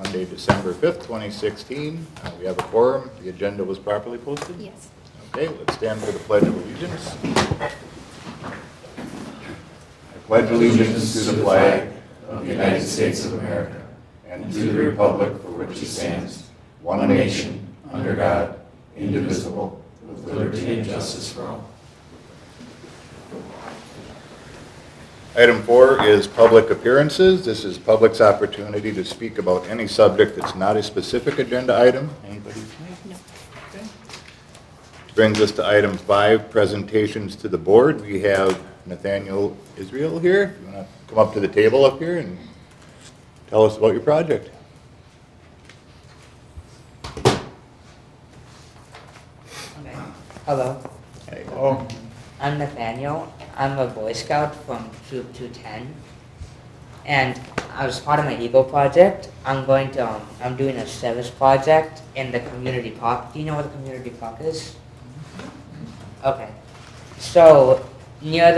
Monday, December 5th, 2016. We have a quorum. The agenda was properly posted? Yes. Okay, let's stand for the Pledge of Allegiance. I pledge allegiance to the flag of the United States of America and to the republic for which it stands, one nation, under God, indivisible, with liberty and justice for all. Item 4 is public appearances. This is public's opportunity to speak about any subject that's not a specific agenda item. Anybody? No. Okay. Brings us to item 5, presentations to the board. We have Nathaniel Israel here. If you want to come up to the table up here and tell us about your project. Okay. Hello, Hey. I'm Nathaniel. I'm a Boy Scout from Troop 210, and as part of my Eagle project, I'm doing a service project in the community park. Do you know what the community park is? Okay. So near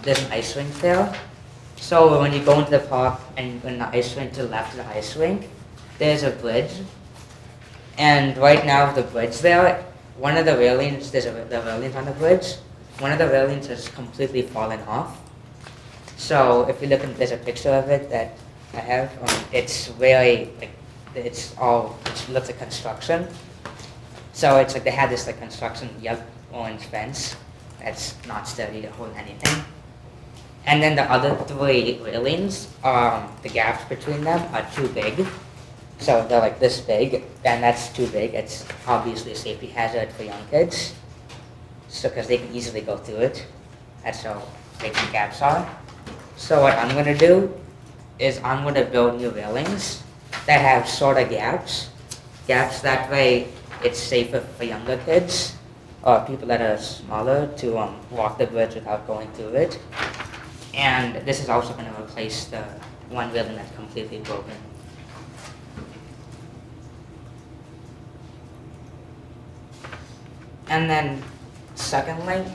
there's an ice rink there. So when you go into the park and in the ice rink to the left of the ice rink, there's a bridge. And right now the bridge there, one of the railings, the railings on the bridge, one of the railings has completely fallen off. So if you look, there's a picture of it that I have. It's really like it looks like construction. So it's like they had this like construction orange fence that's not sturdy to hold anything. And then the other 3 railings, the gaps between them are too big. So they're like this big, and that's too big. It's obviously a safety hazard for young kids. So, because they can easily go through it. That's how big the gaps are. So what I'm going to do is I'm going to build new railings that have shorter gaps. Gaps that way it's safer for younger kids or people that are smaller to walk the bridge without going through it. And this is also going to replace the one railing that's completely broken. And then secondly,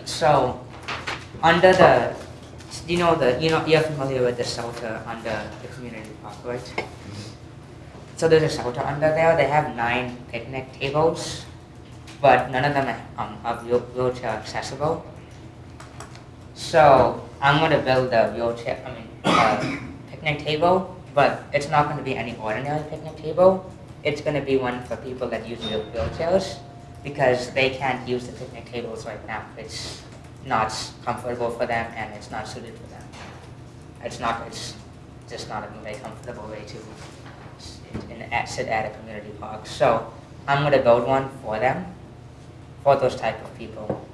so under the, you're familiar with the shelter under the community park, right? So there's a shelter under there. They have 9 picnic tables, but none of them are wheelchair accessible. So I'm going to build a picnic table, but it's not going to be any ordinary picnic table. It's going to be one for people that use wheelchairs, because they can't use the picnic tables right now. It's not comfortable for them and it's not suited for them. It's just not a very comfortable way to sit at a community park. So I'm going to build one for them, for those type of people.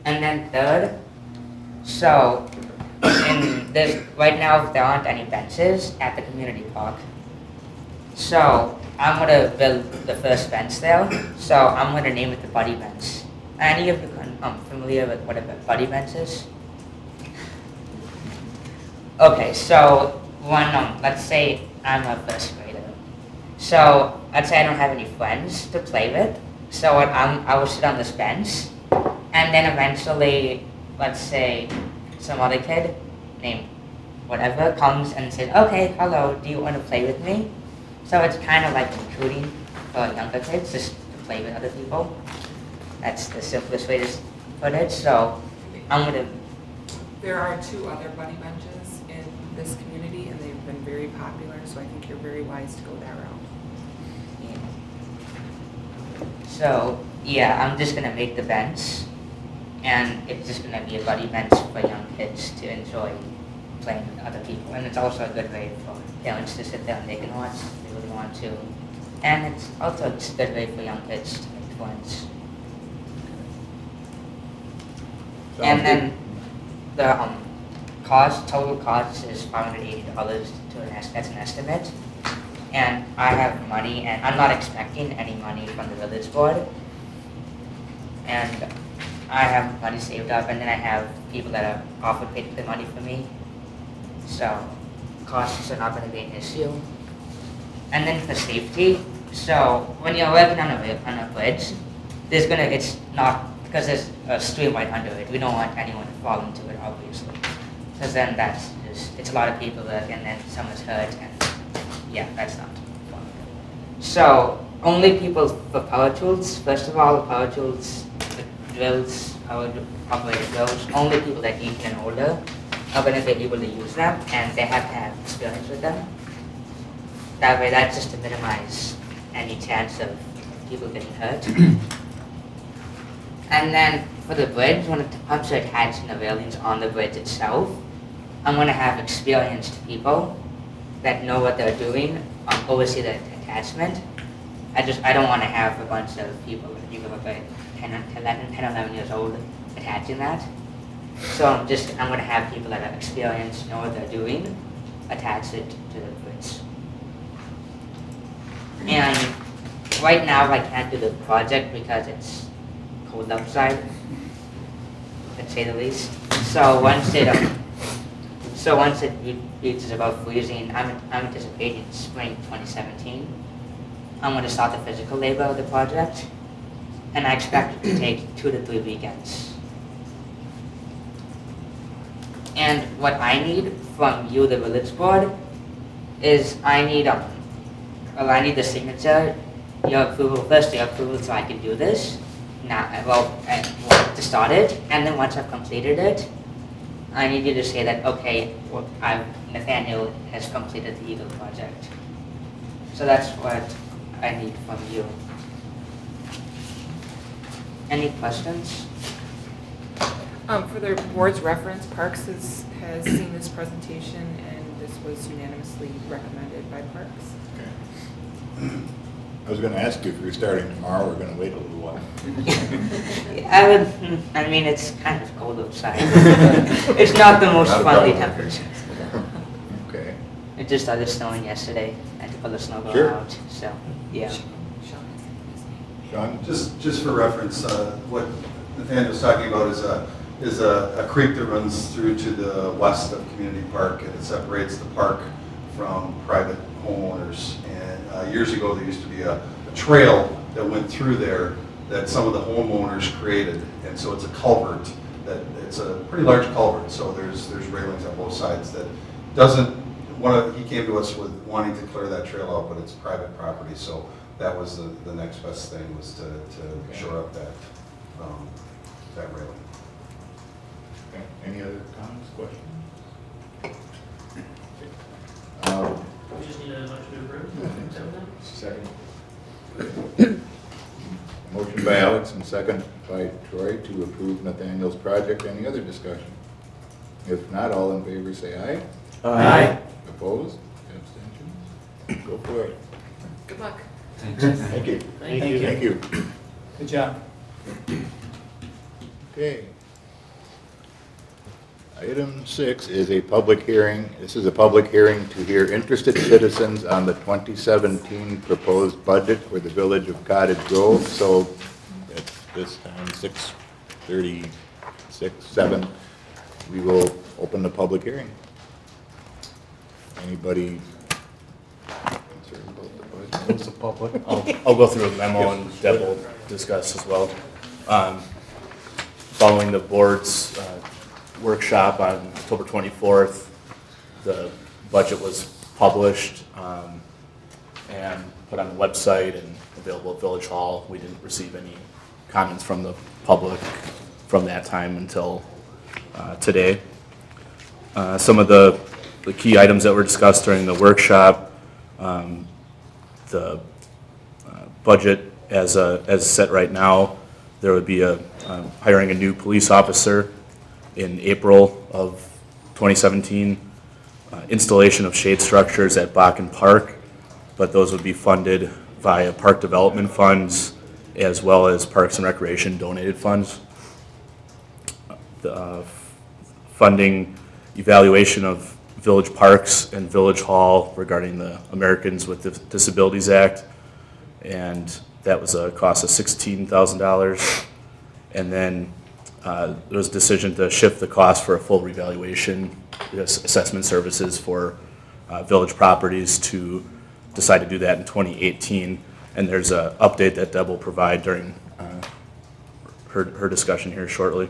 And then third, so right now there aren't any benches at the community park. So I'm going to build the first bench there, so I'm going to name it the Buddy Bench. Any of you familiar with what a Buddy Bench is? Okay, so let's say I'm a first grader. So let's say I don't have any friends to play with, so I will sit on this bench, and then eventually, let's say some other kid named whatever comes and says, okay, hello, do you want to play with me? So it's kind of like recruiting for younger kids, just to play with other people. That's the simplest way to put it. So I'm going to... There are 2 other buddy benches in this community, and they've been very popular, so I think you're very wise to go that route. Yeah. So, yeah, I'm just going to make the bench, and it's just going to be a buddy bench for young kids to enjoy playing with other people. And it's also a good way for parents to sit there and they can watch if they really want to. And it's also a good way for young kids to make friends. And then the total cost is $580 that's an estimate. And I have money, and I'm not expecting any money from the village board. And I have money saved up, and then I have people that have offered to pay the money for me. So costs are not going to be an issue. And then for safety, so when you're working on a bridge, it's not, because there's a stream right under it. We don't want anyone to fall into it, obviously, because then that's because it's a lot of people that, and then someone's hurt, and yeah, that's not fun. So only people for power tools. First of all, power tools, the drills, operated drills. Only people that 18 and older are going to be able to use them, and they have to have experience with them. That way, that's just to minimize any chance of people getting hurt. And then for the bridge, when the pumps are attached and the railings on the bridge itself, I'm going to have experienced people that know what they're doing oversee the attachment. I don't want to have a bunch of people that you know about 10 or 11 years old attaching that. So I'm going to have people that are experienced, know what they're doing, attach it to the bridge. And right now I can't do the project because it's cold outside, to say the least. So once it reaches about freezing, I'm anticipating spring 2017. I'm going to start the physical labor of the project, and I expect it to take 2 to 3 weekends. And what I need from you, the village board, is I need the signature, your approval, first your approval so I can do this, to start it, and then once I've completed it, I need you to say that, okay, Nathaniel has completed the Eagle project. So that's what I need from you. Any questions? For the board's reference, Parks has seen this presentation, and this was unanimously recommended by Parks. Okay. I was going to ask you if you're starting tomorrow or going to wait a little while. I mean, it's kind of cold outside. It's not the most Not a friendly problem. temperature. Okay. It just started snowing yesterday. I had to pull the snowblower Sure. out, so, yeah. Sean? Just for reference, what Nathaniel was talking about is a creek that runs through to the west of Community Park, and it separates the park from private homeowners. And years ago, there used to be a trail that went through there that some of the homeowners created, and so it's a culvert. It's a pretty large culvert, so there's railings on both sides that doesn't. He came to us with wanting to clear that trail out, but it's private property, so that was the next best thing, was to shore up that railing. Okay. Any other comments, questions? We just need a motion to approve. Second. Motion by Alex and second by Troy to approve Nathaniel's project. Any other discussion? If not, all in favor say aye. Aye. Opposed? Abstentions? Go for it. Good luck. Thank you. Thank you. Thank you. Good job. Okay. Item 6 is a public hearing. This is a public hearing to hear interested citizens on the 2017 proposed budget for the village of Cottage Grove. So at this time, 6:36, 7, we will open the public hearing. Anybody concerned about the budget? Close the public. I'll go through a memo and Deb will discuss as well. Following the board's workshop on October 24th, the budget was published and put on the website and available at Village Hall. We didn't receive any comments from the public from that time until today. Some of the key items that were discussed during the workshop, the budget as set right now, there would be hiring a new police officer in April of 2017, installation of shade structures at Bakken Park, but those would be funded via park development funds as well as Parks and Recreation donated funds. The funding evaluation of village parks and Village Hall regarding the Americans with Disabilities Act, and that was a cost of $16,000. And then there was a decision to shift the cost for a full revaluation, assessment services for village properties, to decide to do that in 2018. And there's an update that Deb will provide during her discussion here shortly.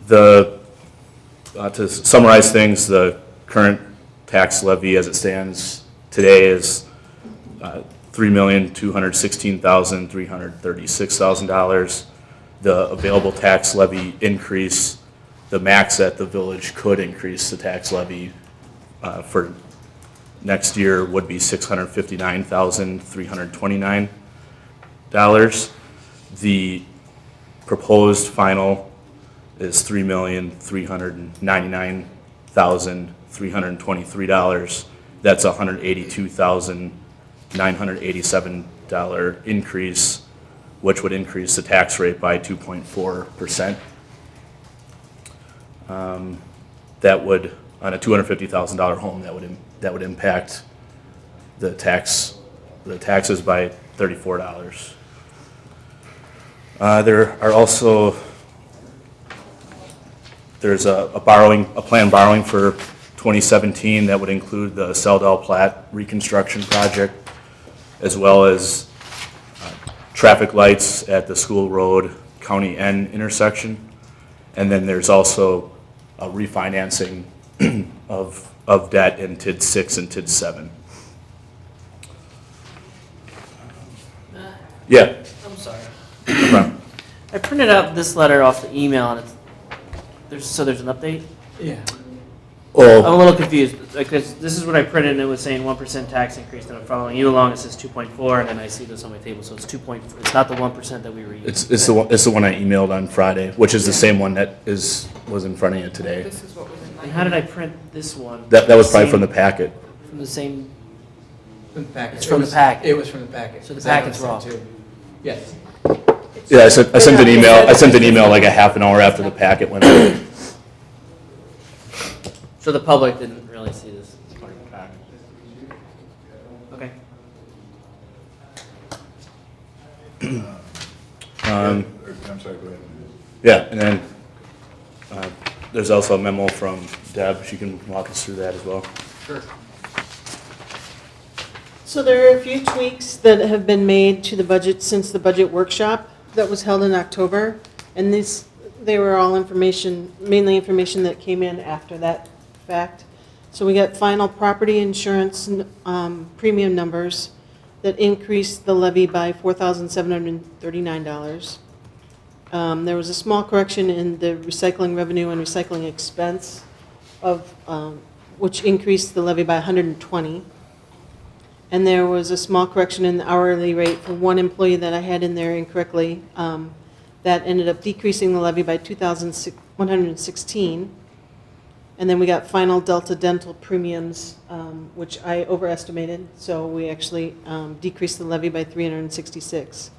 The To summarize things, the current tax levy as it stands today is $3,216,336,000. The available tax levy increase, the max that the village could increase the tax levy for next year would be $659,329. The proposed final is $3,399,323. That's a $182,987 increase, which would increase the tax rate by 2.4%. That would, on a $250,000 home, that would impact the taxes by $34. There are also, there's a planned borrowing for 2017 that would include the Seldell Platte reconstruction project, as well as traffic lights at the School Road County N intersection. And then there's also a refinancing of debt in TID 6 and TID 7. Yeah. I'm sorry. No problem. I printed out this letter off the email, and there's an update? Yeah. I'm a Oh, little confused, because this is what I printed, and it was saying 1% tax increase, and I'm following you along, it says 2.4, and then I see this on my table, so it's 2.4, it's not the 1% that we were using. it's the one I emailed on Friday, which is the same one that was in front of you today. This is what was in my. And how did I print this one? That was probably from the packet. From the same, From the packet. It's from the packet. It was from the packet. So the 'cause that packet's was wrong. sent too. Yes. Yeah, I sent an email. I sent an email like a half an hour after the packet went out. so the public didn't really see this as part of the packet. Okay. I'm sorry, go ahead. Yeah, and then there's also a memo from Deb. She can walk us through that as well. So there are a few tweaks that have been made to the budget since the budget workshop that was held in October. And they were all information, mainly information that came in after that fact. So we got final property insurance premium numbers that increased the levy by $4,739. There was a small correction in the recycling revenue and recycling expense which increased the levy by $120. And there was a small correction in the hourly rate for one employee that I had in there incorrectly. That ended up decreasing the levy by $2,116. And then we got final Delta dental premiums, which I overestimated. So we actually decreased the levy by $366.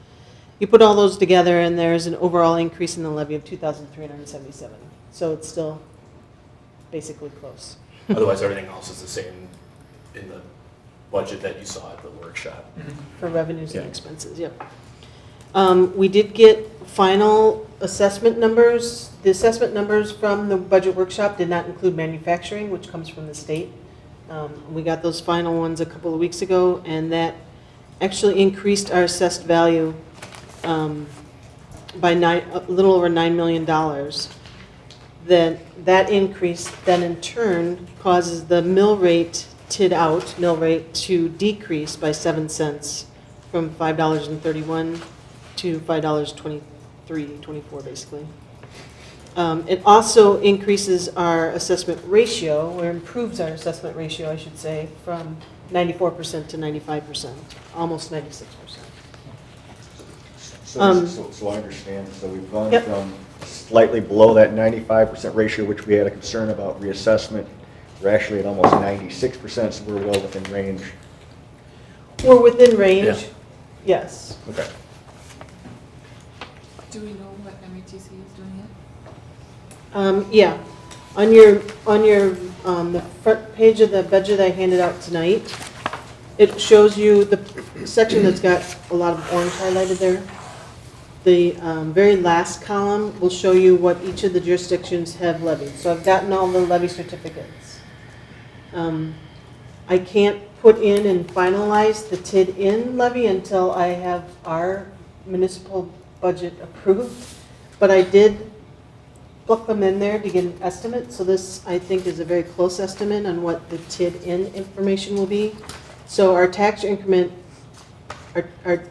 You put all those together and there's an overall increase in the levy of $2,377. So it's still basically close. Otherwise, everything else is the same in the budget that you saw at the workshop. For revenues and Yeah. expenses, yep. We did get final assessment numbers. The assessment numbers from the budget workshop did not include manufacturing, which comes from the state. We got those final ones a couple of weeks ago, and that actually increased our assessed value by a little over $9 million. Then that increase then in turn causes the mill rate to decrease by 7 cents from $5.31 to $5.24 basically. It also increases our assessment ratio, or improves our assessment ratio, I should say, from 94% to 95%, almost 96%. So I understand, so we've gone Yep. from slightly below that 95% ratio, which we had a concern about reassessment. We're actually at almost 96%, so we're well within range. We're within range, Yeah. yes. Okay. Do we know what MATC is doing yet? Yeah, on your the front page of the budget I handed out tonight, it shows you the section that's got a lot of orange highlighted there. The very last column will show you what each of the jurisdictions have levied. So I've gotten all the levy certificates. I can't put in and finalize the TID-in levy until I have our municipal budget approved, but I did pluck them in there to get an estimate. So this, I think, is a very close estimate on what the TID-in information will be. So our tax increment, our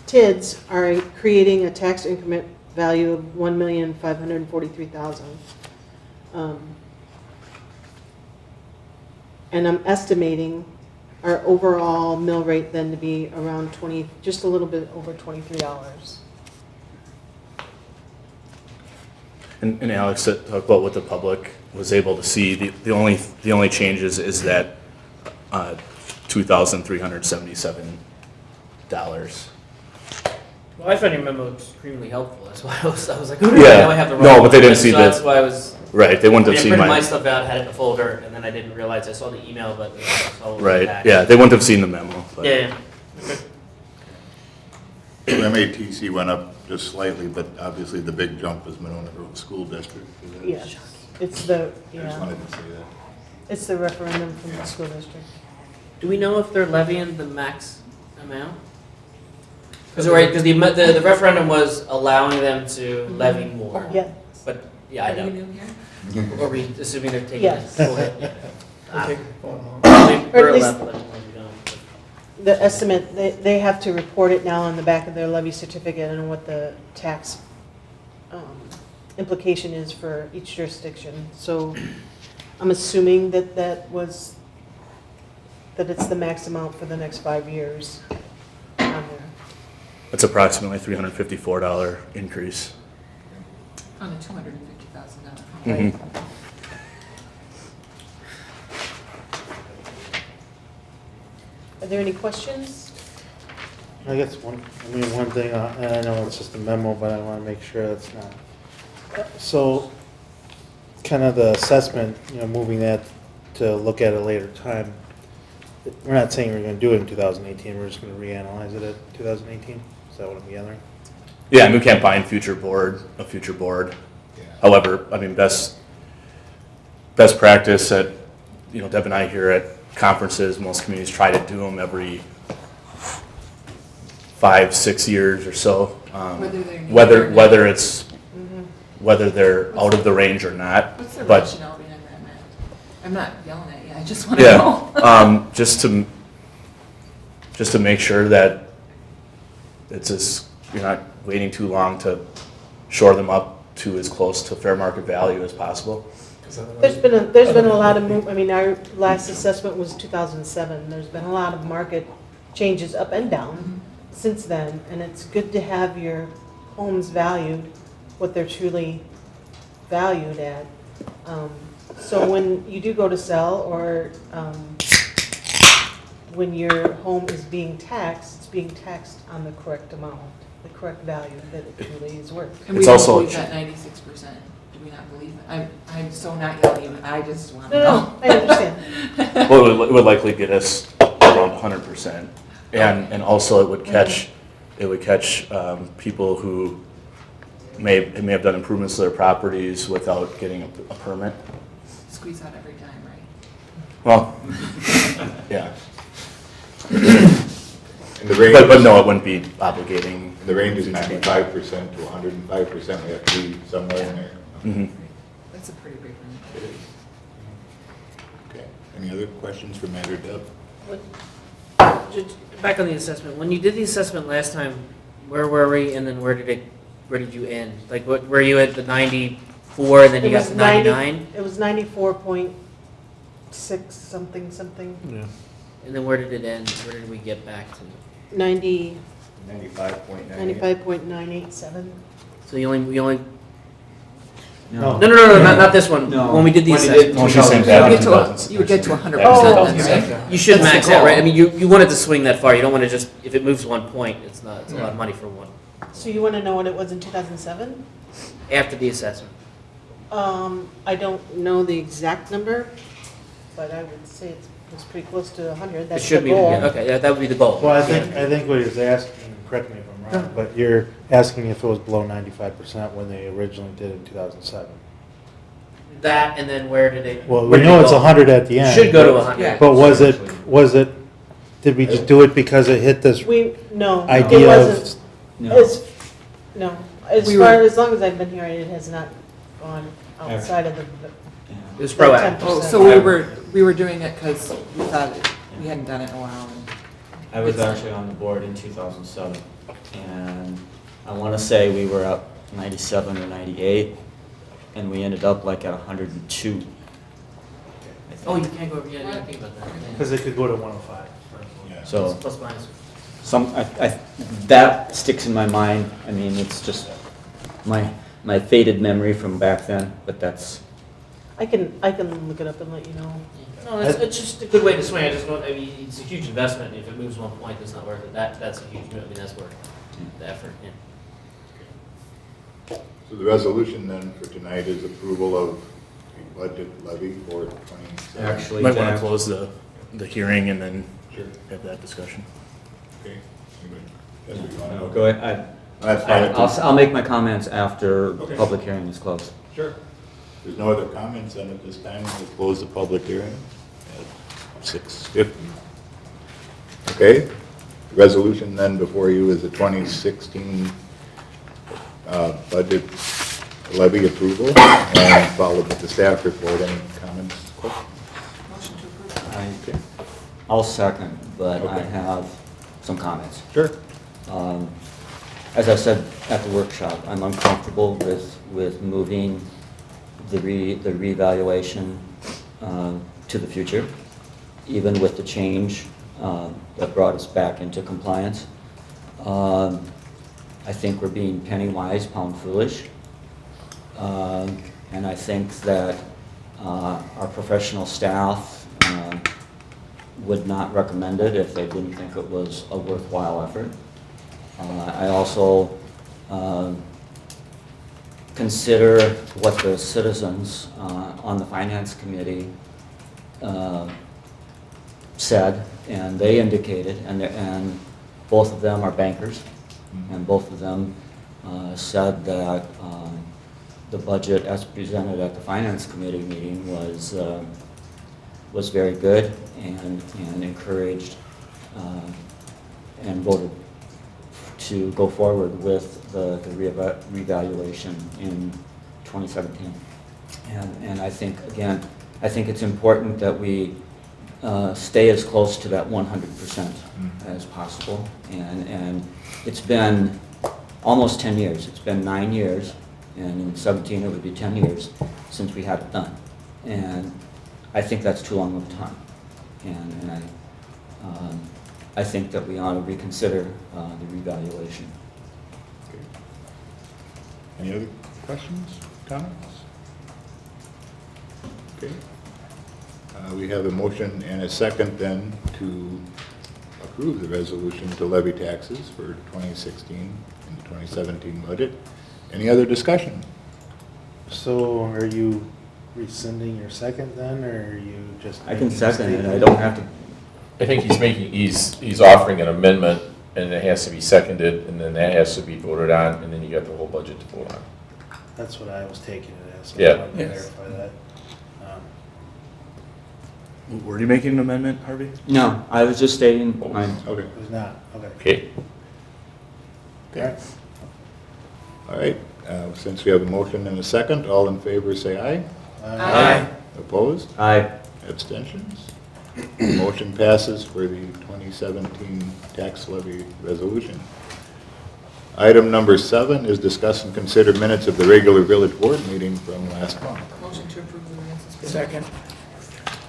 TIDs are creating a tax increment value of $1,543,000. And I'm estimating our overall mill rate then to be around 20, just a little bit over $23. And Alex, talk about what the public was able to see. The only changes is that $2,377. Well, I found your memo extremely helpful. That's why I was like, oh, Yeah. now I have the wrong No, one. but they didn't So see that's the- why I was. Right, they wouldn't I have seen printed my my, stuff out, had it in a folder, and then I didn't realize I saw the email, but I saw what was right, attached. yeah, they wouldn't have seen the memo. But Yeah. MATC went up just slightly, but obviously the big jump was Monona Grove School District. Yes, it's the, I just yeah, wanted to say that. it's the referendum from the school district. Do we know if they're levying the max amount? Because the referendum was allowing them to levy more. Yeah, But, yeah, I Are we know. new here? Are we assuming they're taking Yes. it? Full hit? Okay. Or We're at least- allowed to let them know. the estimate, they have to report it now on the back of their levy certificate and what the tax implication is for each jurisdiction. So I'm assuming that it's the max amount for the next 5 years on there. it's approximately $354 increase. On the $250,000. Mhm. Are there any questions? I guess one thing, and I know it's just a memo, but I want to make sure it's not. So, kind of the assessment, moving that to look at a later time. We're not saying we're going to do it in 2018, we're just going to reanalyze it at 2018? Is that what I'm gathering? Yeah, and we can't find a future board. However, I mean, best practice at, Deb and I here at conferences, most communities try to do them every 5-6 years or so. Whether they're new or Whether not. whether it's whether they're out of the range or not. What's the But rationale behind that, Matt? I'm not yelling at you, I just want to know. yeah, just to make sure that you're not waiting too long to shore them up to as close to fair market value as possible. There's been a lot of move, I mean, our last assessment was 2007. There's been a lot of market changes up and down since then, and it's good to have your homes valued what they're truly valued at. So when you do go to sell, or when your home is being taxed, it's being taxed on the correct amount, the correct value that it truly is worth. And we It's don't also- believe that 96%. Do we not believe it? I'm so not yelling at you, I just want to No, know. I understand. Well, it would likely get us around 100%, and also it would catch people who may have done improvements to their properties without getting a permit. Squeeze out every time, right? Well, yeah, And the range, but no, it wouldn't be obligating. the range is 95% to 105%. We have to be somewhere in there. Mhm. That's a pretty big one. It is. Okay. Any other questions for Matt or Deb? Just back on the assessment, when you did the assessment last time, where were we, and then where did you end? Like, what, were you at the 94, and then you It got was to 90 99? It was 94.6 something, Yeah. And then where did it end? Where did we get back to? 95.987. So you only, No. no, not this one. No. When we did the When you assessment. No, she's saying You back in would 2006. get to 100% Oh. then, right? You should That's the max out, goal. right? I mean, you wanted to swing that far. You don't want to just, if it moves 1 point, it's a lot of money for one. So you want to know what it was in 2007? After the assessment. I don't know the exact number, but I would say it was pretty close to 100. It That's the should be, goal. yeah, okay, that would be the goal. Well, I think what he's asking, correct me if I'm wrong, but you're asking if it was below 95% when they originally did it in 2007. That, and then where did it? Well, where we did know it it's go? 100 at the end. Should go to but- 100. But did we just do it because it hit this No, it idea wasn't. of, No. No, as We far, were- as long as I've been here, it has not gone outside of the, It was The proactive. 10%. Oh, so we were doing it because we thought we hadn't done it in a while. I was actually on the board in 2007, and I want to say we were up 97 or 98, and we ended up like at 102. I think. Oh, you can't go over, yeah, I didn't think about that. Because it could go to 105. Yeah. So Plus minus. that sticks in my mind. I mean, it's just my faded memory from back then, but that's, I can look it up and let you know. No, it's just a good way to swing. I just don't, I mean, it's a huge investment. If it moves 1 point, it's not worth it. That's a huge, I mean, that's worth the effort, yeah. So the resolution then for tonight is approval of the budget levy for 2017. actually. Might want to that- close the hearing and then Sure. have that discussion. Okay. Anybody? Yes, we wanna- No, go ahead. That's fine. I'll make my comments after Okay. the public hearing is closed. Sure. There's no other comments, then at this time, we'll close the public hearing at 6:50. Okay, the resolution then before you is the 2016 budget levy approval, and followed with the staff report. Any comments, questions? Motion to approve. I'll second, but I Okay. have some comments. Sure. As I said at the workshop, I'm uncomfortable with moving the revaluation to the future, even with the change that brought us back into compliance. I think we're being penny wise, pound foolish. And I think that our professional staff would not recommend it if they didn't think it was a worthwhile effort. I also consider what the citizens on the Finance Committee said, and they indicated, and both of them are bankers, and both of them said that the budget as presented at the Finance Committee meeting was very good and encouraged and voted to go forward with the revaluation in 2017. And I think, again, I think it's important that we stay as close to that 100% as possible. And it's been almost 10 years. It's been 9 years, and in 17 it would be 10 years since we had it done. And I think that's too long of a time. And I think that we ought to reconsider the revaluation. Okay. Any other questions, comments? Okay. We have a motion and a second then to approve the resolution to levy taxes for 2016 and the 2017 budget. Any other discussion? So are you rescinding your second then, or are you just? I can making a second it, I statement? don't have to. I think he's offering an amendment, and it has to be seconded, and then that has to be voted on, and then you got the whole budget to vote on. That's what I was taking it as. So Yeah. I wanted to Yes. clarify that. Were you making an amendment, Harvey? No, I was just stating mine. Okay. It was not, okay. Okay. Okay. All right, since we have a motion and a second, all in favor say aye. Aye. Opposed? Aye. Abstentions? Motion passes for the 2017 tax levy resolution. Item number 7 is discuss and consider minutes of the regular village board meeting from last month. Motion to approve the minutes is presented. Second.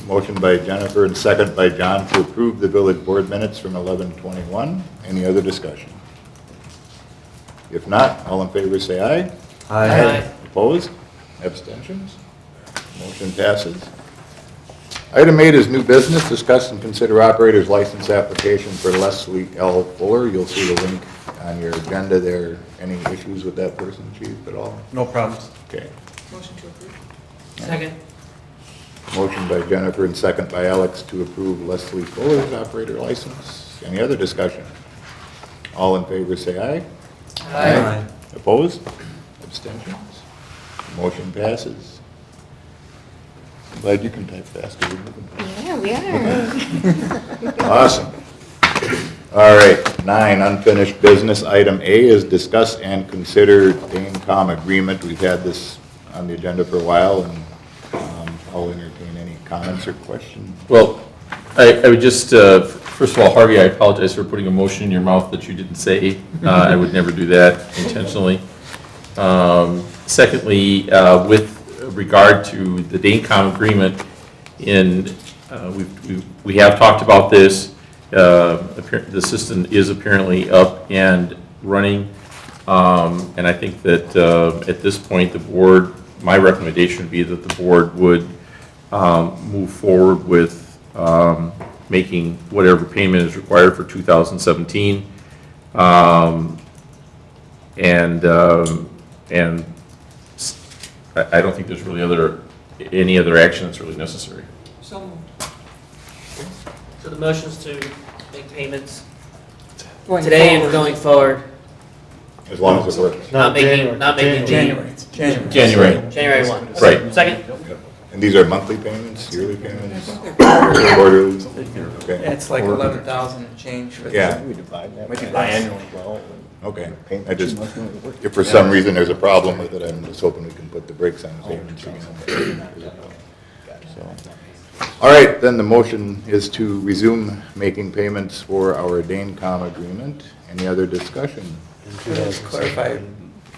Motion by Jennifer and second by John to approve the village board minutes from 11/21. Any other discussion? If not, all in favor say aye. Aye. Opposed? Abstentions? Motion passes. Item 8 is new business. Discuss and consider operator's license application for Leslie L. Fuller. You'll see the link on your agenda there. Any issues with that person, chief, at all? No problems. Okay. Motion to approve. Second. Motion by Jennifer and second by Alex to approve Leslie Fuller's operator license. Any other discussion? All in favor say aye. Aye. Opposed? Abstentions? Motion passes. I'm glad you can type faster. Yeah, we are. Awesome. All right, 9, unfinished business. Item A is discuss and consider DaneCom agreement. We've had this on the agenda for a while, and I'll entertain any comments or questions. Well, I would just, first of all, Harvey, I apologize for putting a motion in your mouth that you didn't say. I would never do that intentionally. Secondly, with regard to the DaneCom agreement, we have talked about this. The system is apparently up and running. And I think that at this point, the board, my recommendation would be that the board would move forward with making whatever payment is required for 2017. And I don't think there's really any other action that's really necessary. So moved. So the motion's to make payments Going today and forward. going forward, As long as it works. not making January. January. 1. Right. Second? And these are monthly payments, yearly payments, quarterly? Okay, It's like 11,000 and change. for the- Yeah. We divide that We do biannually. okay. I just, if for some reason there's a problem with it, I'm just hoping we can put the brakes on the payments again. So, all right, then the motion is to resume making payments for our DaneCom agreement. Any other discussion? Just clarify,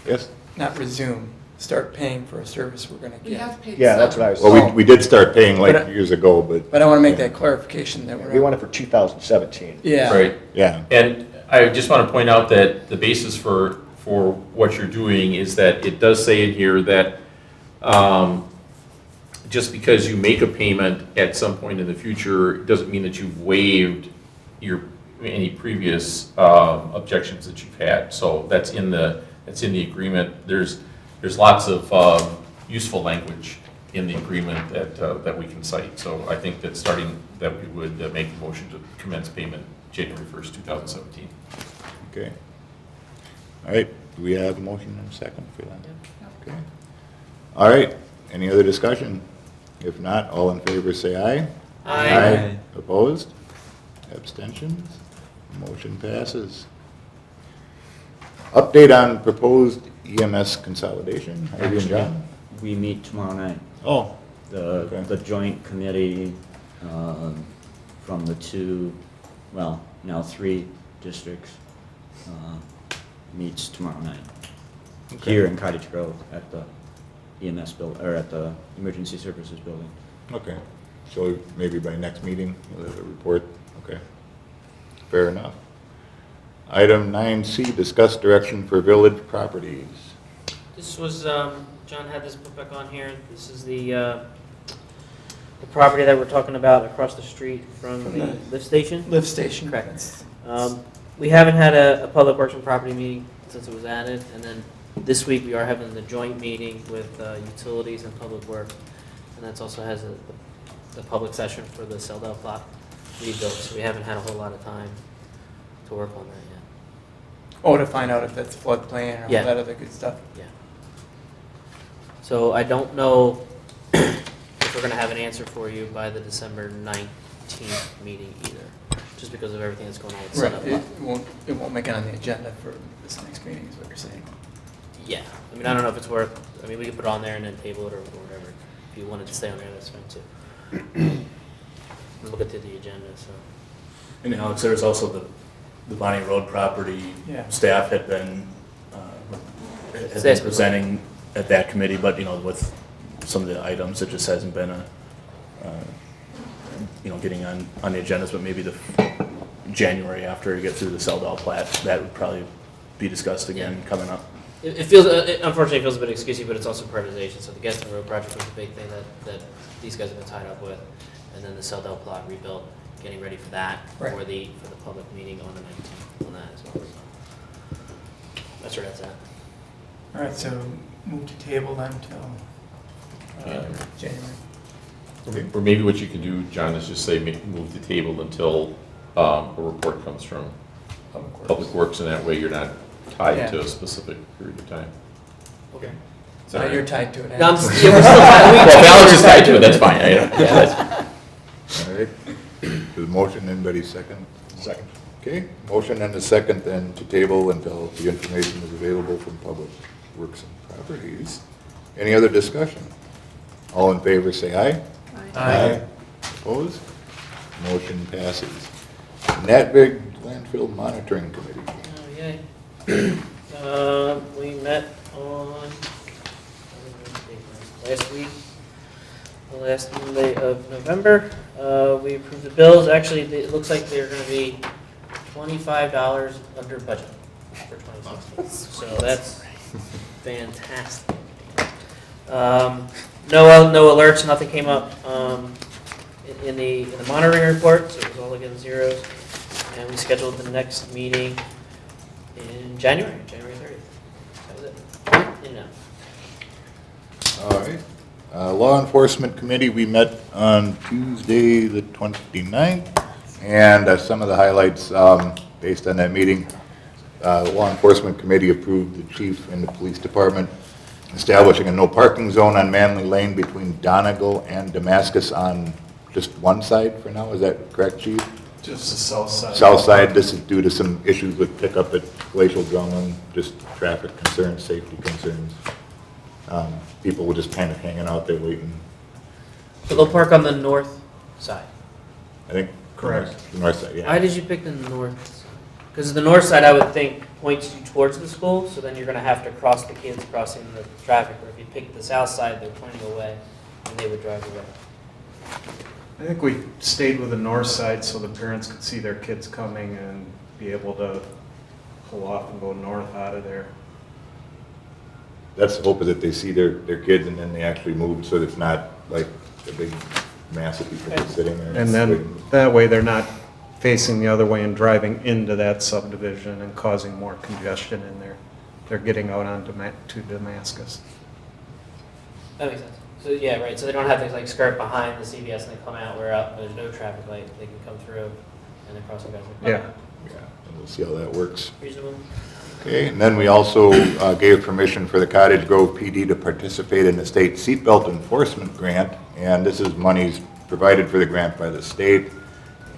Yes? not resume, start paying for a service we're gonna We get. have paid Yeah, that's some. what I was. Well, we did start paying like But, years ago, but, But I wanna make that clarification that We we're. want it for 2017. Yeah. Right. yeah. And I just want to point out that the basis for what you're doing is that it does say in here that just because you make a payment at some point in the future, doesn't mean that you've waived any previous objections that you've had. So that's in the agreement. There's lots of useful language in the agreement that we can cite. So I think that we would make a motion to commence payment January 1st, 2017. Okay. All right, do we have a motion and a second for that? Okay. All right, any other discussion? If not, all in favor say aye. Aye. Opposed? Abstentions? Motion passes. Update on proposed EMS consolidation, Harvey and John? We meet tomorrow night. Oh, The Okay. the joint committee from the two, well, now 3 districts meets tomorrow night Okay. here in Cottage Grove at the EMS building, or at the Emergency Services Building. okay. So maybe by next meeting, we'll have a report? Okay. Fair enough. Item 9C, discuss direction for village properties. This was, John had this put back on here. This is the property that we're talking about across the street from the lift station. Lift station. Correct. We haven't had a Public Works and Property meeting since it was added, and then this week we are having the joint meeting with Utilities and Public Works, and that's also has the public session for the Seldale plot rebuild, so we haven't had a whole lot of time to work on that yet. Oh, to find out if that's floodplain or all Yeah. that other good stuff. Yeah. So I don't know if we're gonna have an answer for you by the December 19th meeting either, just because of everything that's going on with Right, Seldale. it won't make it on the agenda for this next meeting, is what you're saying. Yeah, I mean, I don't know if it's worth, I mean, we could put it on there and then table it or whatever. If you wanted to stay on there, that's fine too. Look at the agenda, so. And Alex, there's also the Bonnie Road property. Yeah. Staff had been Staff's been- presenting at that committee, but, with some of the items, it just hasn't been getting on the agendas, but maybe the January after you get through the Seldale plat, that would probably be discussed again coming up. It feels, unfortunately, it feels a bit excusey, but it's also prioritization. So the Gaston Road project was the big thing that these guys have been tied up with, and then the Seldale plot rebuild, getting ready for that, Right. for the public meeting on the 19th on that as well. So that's where that's at. All right, so move to table then until January. Or maybe what you could do, John, is just say move the table until a report comes from Public Works, and that way you're not tied to a specific period of time. Okay. So now you're tied to it. No, I'm Andy. just, yeah, we're still tied. Well, if Alex is tied to it, that's fine. Yeah. All right. The motion, anybody second? Second. Okay, motion and a second then to table until the information is available from Public Works and Properties. Any other discussion? All in favor, say aye. Aye. Opposed? Motion passes. NATVIG Landfill Monitoring Committee. Oh, yay. We met on last week, the last Monday of November. We approved the bills. Actually, it looks like they're going to be $25 under budget for 2016. So that's fantastic. No alerts, nothing came up in the monitoring report, so it was all again zeros. And we scheduled the next meeting in January 30th. That was it. In now. All right. Law Enforcement Committee, we met on Tuesday, the 29th, and some of the highlights based on that meeting. The Law Enforcement Committee approved the chief and the police department establishing a no parking zone on Manley Lane between Donegal and Damascus on just one side for now. Is that correct, chief? Just the south side. South side. This is due to some issues with pickup at Glacial Drumlin, just traffic concerns, safety concerns. People were just kind of hanging out there waiting. So they'll park on the north side. I think. Correct. The north side, yeah. Why did you pick the north? Because the north side, I would think, points you towards the school, so then you're going to have to cross the kids crossing the traffic. Or if you pick the south side, they're pointing away, and they would drive away. I think we stayed with the north side so the parents could see their kids coming and be able to pull off and go north out of there. That's the hope, is that they see their kids and then they actually move so that it's not like a big mass of people just sitting there. And then that way they're not facing the other way and driving into that subdivision and causing more congestion in there. They're getting out on to Damascus. That makes sense. So yeah, right. So they don't have to like skirt behind the CVS and then come out where there's no traffic light. They can come through and then cross the guys. Yeah. Yeah, and we'll see how that works. Reasonable. Okay, and then we also gave permission for the Cottage Grove PD to participate in the state seatbelt enforcement grant, and this is monies provided for the grant by the state.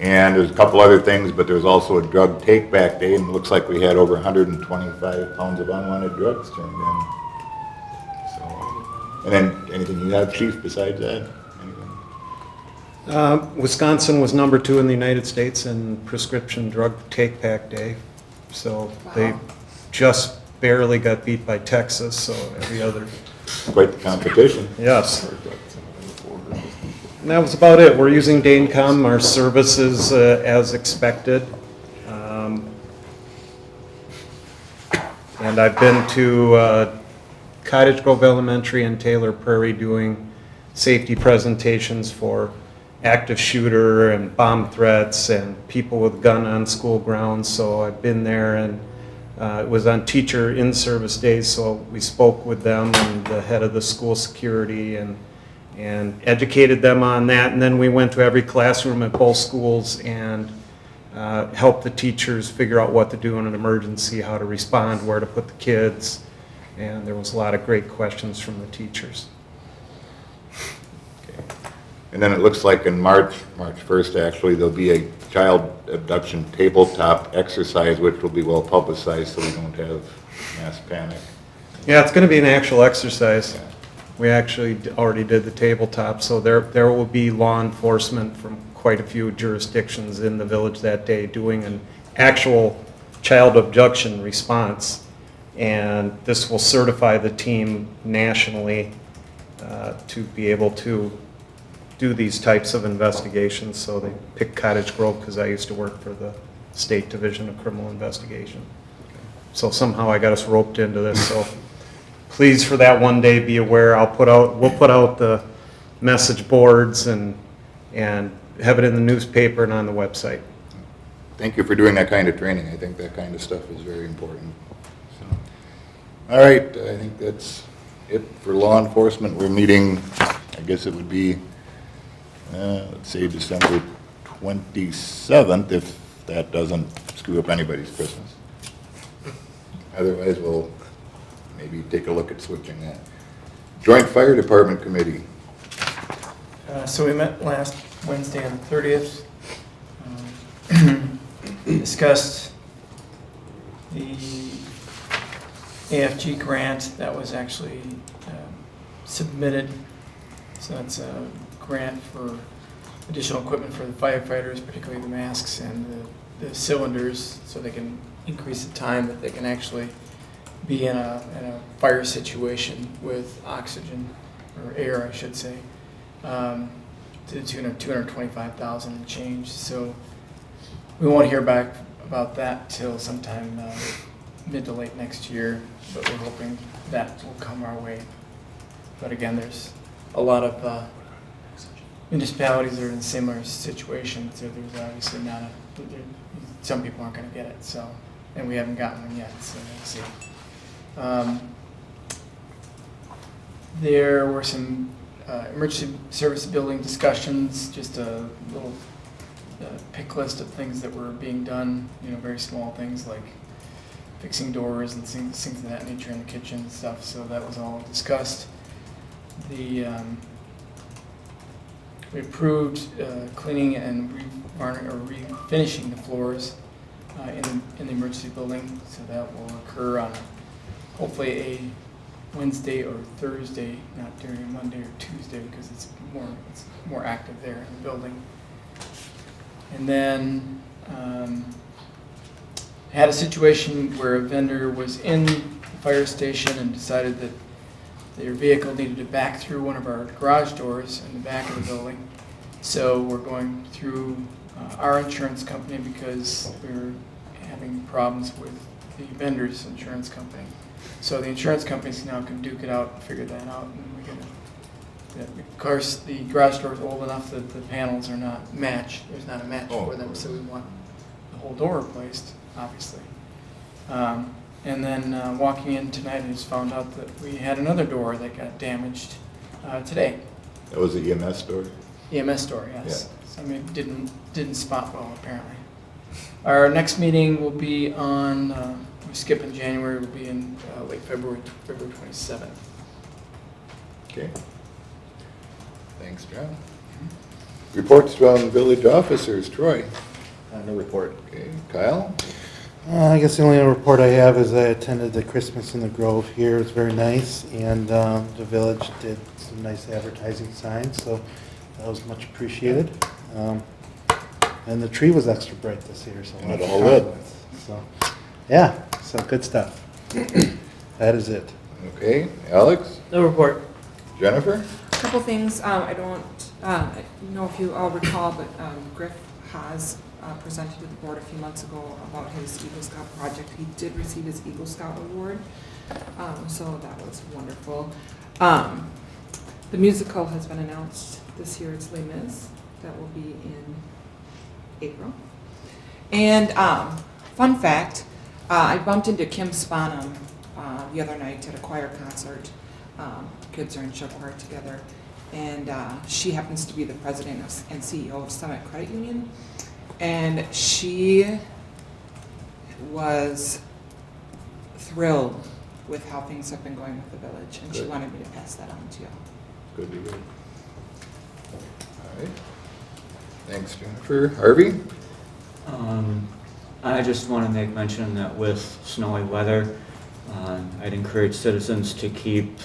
And there's a couple other things, but there's also a drug take-back day, and it looks like we had over 125 pounds of unwanted drugs turned in. So, and then anything you have, Chief, besides that? Anything? Wisconsin was number 2 in the United States in prescription drug take-back day. So they just barely got beat by Texas, so every other. Quite the competition. Yes. And that was about it. We're using DaneCom, our services as expected. And I've been to Cottage Grove Elementary and Taylor Prairie doing safety presentations for active shooter and bomb threats and people with gun on school grounds. So I've been there, and it was on teacher in-service days, so we spoke with them and the head of the school security and educated them on that. And then we went to every classroom at both schools and helped the teachers figure out what to do in an emergency, how to respond, where to put the kids. And there was a lot of great questions from the teachers. Okay. And then it looks like in March 1st actually, there'll be a child abduction tabletop exercise, which will be well publicized so we don't have mass panic. Yeah, it's going to be an actual exercise. Yeah. We actually already did the tabletop, so there will be law enforcement from quite a few jurisdictions in the village that day doing an actual child abduction response. And this will certify the team nationally to be able to do these types of investigations. So they picked Cottage Grove because I used to work for the State Division of Criminal Investigation. So somehow I got us roped into this. So please, for that one day, be aware. We'll put out the message boards and have it in the newspaper and on the website. Thank you for doing that kind of training. I think that kind of stuff is very important. So, all right, I think that's it for law enforcement. We're meeting, I guess it would be, let's say December 27th, if that doesn't screw up anybody's Christmas. Otherwise, we'll maybe take a look at switching that. Joint Fire Department Committee. So we met last Wednesday on the 30th. Discussed the AFG grant that was actually submitted. So that's a grant for additional equipment for the firefighters, particularly the masks and the cylinders, so they can increase the time that they can actually be in a fire situation with oxygen, or air, I should say, to the tune of $225,000 and change. So we won't hear back about that till sometime mid to late next year, but we're hoping that will come our way. But again, there's a lot of municipalities that are in a similar situation, so there's obviously not some people aren't going to get it, so, and we haven't gotten one yet, so we'll see. There were some emergency service building discussions, just a little pick list of things that were being done, very small things like fixing doors and things of that nature in the kitchen and stuff, so that was all discussed. We approved cleaning and refinishing the floors in the emergency building, so that will occur on hopefully a Wednesday or Thursday, not during a Monday or Tuesday, because it's more active there in the building. And then had a situation where a vendor was in the fire station and decided that their vehicle needed to back through one of our garage doors in the back of the building. So we're going through our insurance company because we're having problems with the vendor's insurance company. So the insurance companies now can duke it out and figure that out. And of course, the garage door is old enough that the panels are not matched. There's not a match for them, so we want the whole door replaced, obviously. And then walking in tonight, I just found out that we had another door that got damaged today. That was the EMS door? EMS door, yes. Yeah. So I mean, didn't spot well, apparently. Our next meeting will be on, we're skipping January, will be in late February 27th. Okay. Thanks, John. Reports from village officers. Troy? No report. Okay. Kyle? I guess the only report I have is I attended the Christmas in the Grove here. It was very nice, and the village did some nice advertising signs, so that was much appreciated. And the tree was extra bright this year, so And it all lit. So, yeah, so good stuff. That is it. Okay. Alex? No report. Jennifer? A couple things, I don't know if you all recall, but Griff Haas presented to the board a few months ago about his Eagle Scout project. He did receive his Eagle Scout award, so that was wonderful. The musical has been announced this year. It's Les Mis. That will be in April. And fun fact, I bumped into Kim Spanum the other night at a choir concert. Kids are in show choir together. And she happens to be the president and CEO of Summit Credit Union. And she was thrilled with how things have been going with the village. And Good. she wanted me to pass that on to you. Good to hear. All right. Thanks, Jennifer. Harvey? I just want to make mention that with snowy weather, I'd encourage citizens to keep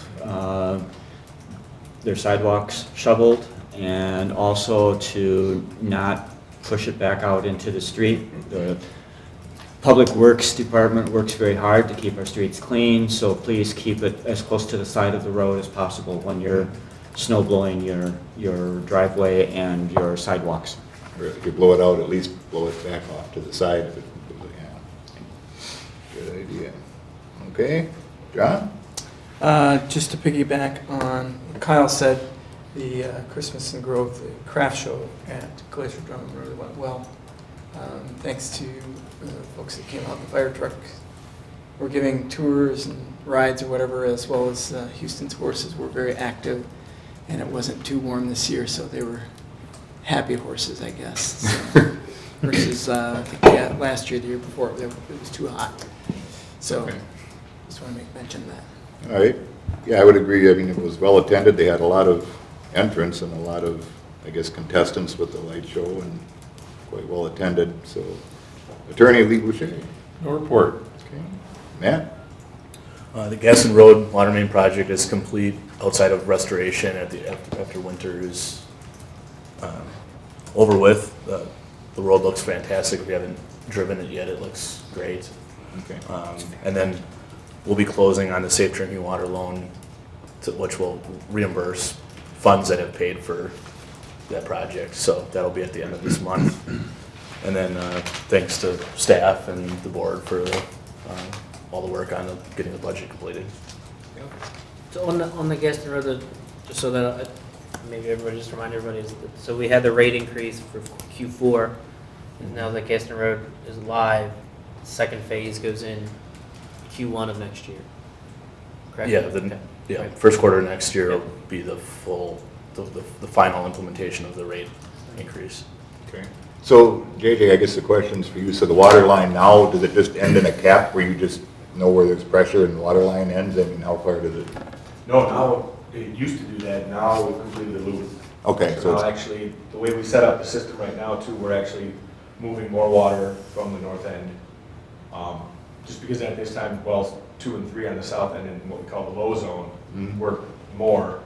their sidewalks shoveled and also to not push it back out into the street. The Public Works Department works very hard to keep our streets clean, so please keep it as close to the side of the road as possible when you're snow blowing your driveway and your sidewalks. Or if you blow it out, at least blow it back off to the side if it, yeah. Good idea. Okay, John? Just to piggyback on what Kyle said, the Christmas in Grove, the craft show at Glacier Drum really went well. Thanks to the folks that came out in the fire truck. We're giving tours and rides or whatever, as well as Houston's horses were very active, and it wasn't too warm this year, so they were happy horses, I guess. So, versus I think, last year, the year before, it was too hot. So Okay. just want to make mention of that. All right. Yeah, I would agree. I mean, it was well attended. They had a lot of entrants and a lot of, I guess, contestants with the light show, and quite well attended. So, Attorney Lee Boucher. No report. Okay. Matt? The Gaston Road water main project is complete. outside of restoration after winter is over with. The road looks fantastic. If you haven't driven it yet, it looks great. Okay. And then we'll be closing on the Safe Drinking Water loan, which will reimburse funds that have paid for that project. So that'll be at the end of this month. And then thanks to staff and the board for all the work on getting the budget completed. So on the Gaston Road, just so that maybe everybody, just remind everybody, so we had the rate increase for Q4, and now that Gaston Road is live, second phase goes in Q1 of next year, correct? Yeah, Okay. Right. first quarter next year will be the final implementation of the rate increase. Okay. So JJ, I guess the question's for you. So the water line now, does it just end in a cap where you just know where there's pressure and the water line ends? I mean, how far does it? No, now, it used to do that, now we've completed the loop. Okay, so Now, it's, actually, the way we set up the system right now too, we're actually moving more water from the north end. Just because at this time, wells 2 and 3 on the south end in what we call the low zone work more.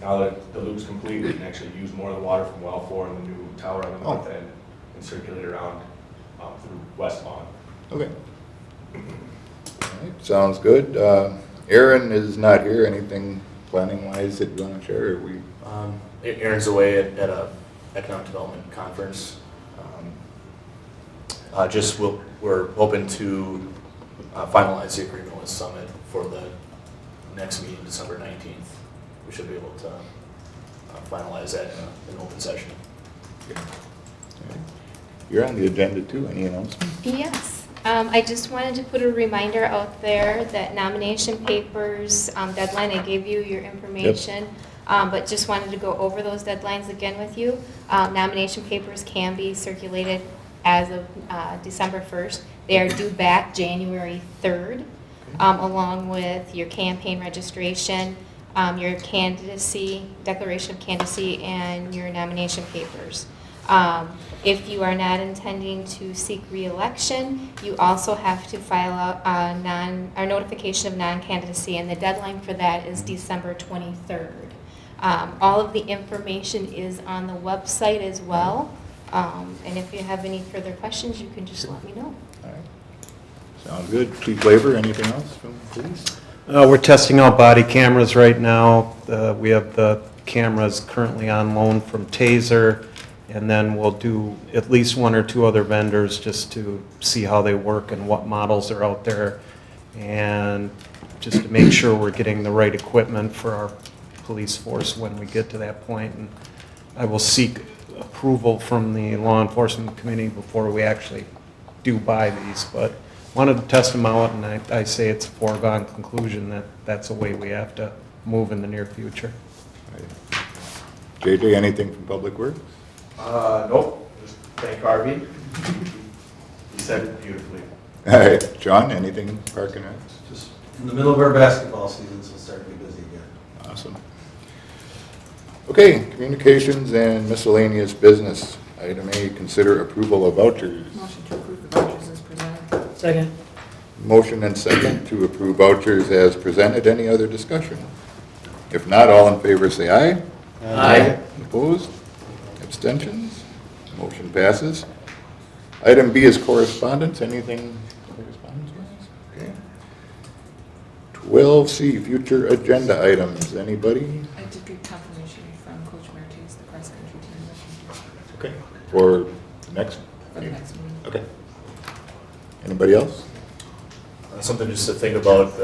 Now that the loop's complete, we can actually use more of the water from well 4 and the new tower on the north end and circulate it around through West Lawn. okay. All right, sounds good. Aaron is not here. Anything planning wise that you want to share? Or we? Aaron's away at a economic development conference. We're hoping to finalize the agreement with Summit for the next meeting, December 19th. We should be able to finalize that in open session. Okay. You're on the agenda too. Any announcements? Yes. I just wanted to put a reminder out there that nomination papers deadline, I gave you your information, but just wanted to go over those deadlines again with you. Nomination papers can be circulated as of December 1st. They are due back January 3rd, along with your campaign registration, your candidacy, declaration of candidacy, and your nomination papers. If you are not intending to seek re-election, you also have to file a notification of non-candidacy, and the deadline for that is December 23rd. All of the information is on the website as well, and if you have any further questions, you can just let me know. All right. Sounds good. Chief Labor, anything else from police? We're testing out body cameras right now. We have the cameras currently on loan from Taser, and then we'll do at least 1 or 2 other vendors just to see how they work and what models are out there, and just to make sure we're getting the right equipment for our police force when we get to that point. And I will seek approval from the law enforcement committee before we actually do buy these, but wanted to test them out, and I say it's a foregone conclusion that that's a way we have to move in the near future. Right. JJ, anything from Public Works? Nope, just thank Harvey. He said it beautifully. All right. John, anything Park and Rec? Just in the middle of our basketball season, so start to be busy again. Awesome. Okay, communications and miscellaneous business. Item A, consider approval of vouchers. Motion to approve the vouchers as presented. Second. Motion and second to approve vouchers as presented. Any other discussion? If not, all in favor say aye. Aye. Opposed? Abstentions? Motion passes. Item B is correspondence. Anything correspondence-wise? Okay. 12C, future agenda items. Anybody? I did get confirmation from Coach Mertes, the cross-country team. Okay. For the next? For the next meeting. Okay. Anybody else? Something just to think about,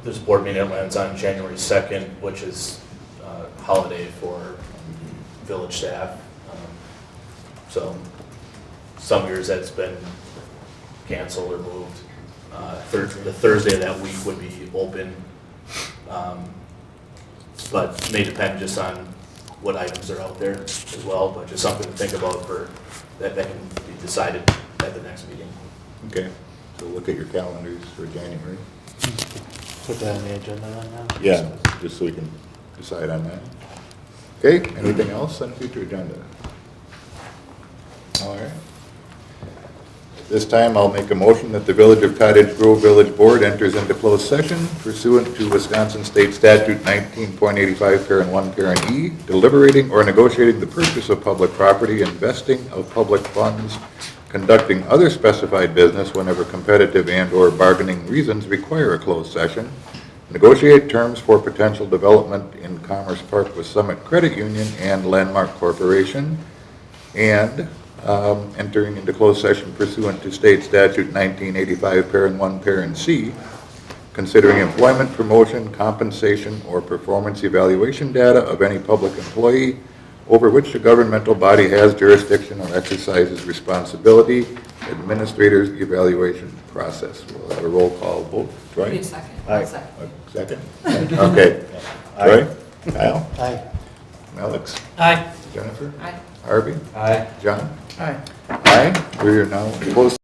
there's a board meeting that lands on January 2nd, which is a holiday for village staff. So some years that's been canceled or moved. The Thursday of that week would be open, but may depend just on what items are out there as well, but just something to think about for that can be decided at the next meeting. Okay. So look at your calendars for January. Put that on the agenda then now? Yeah, just so we can decide on that. Okay, anything else on future agenda? All right. This time, I'll make a motion that the Village of Cottage Grove Village Board enters into closed session pursuant to Wisconsin State Statute 19.85, parent 1, parent E, deliberating or negotiating the purchase of public property, investing of public funds, conducting other specified business whenever competitive and/or bargaining reasons require a closed session, negotiate terms for potential development in Commerce Park with Summit Credit Union and Landmark Corporation, and entering into closed session pursuant to State Statute 1985, parent 1, parent C, considering employment, promotion, compensation, or performance evaluation data of any public employee over which the governmental body has jurisdiction or exercises responsibility, administrator's evaluation process. We'll have a roll call vote. Troy? Need a second. Aye. Second? Okay. Troy? Kyle? Aye. Alex? Aye. Jennifer? Aye. Harvey? Aye. John? Aye. Aye. We are now closed.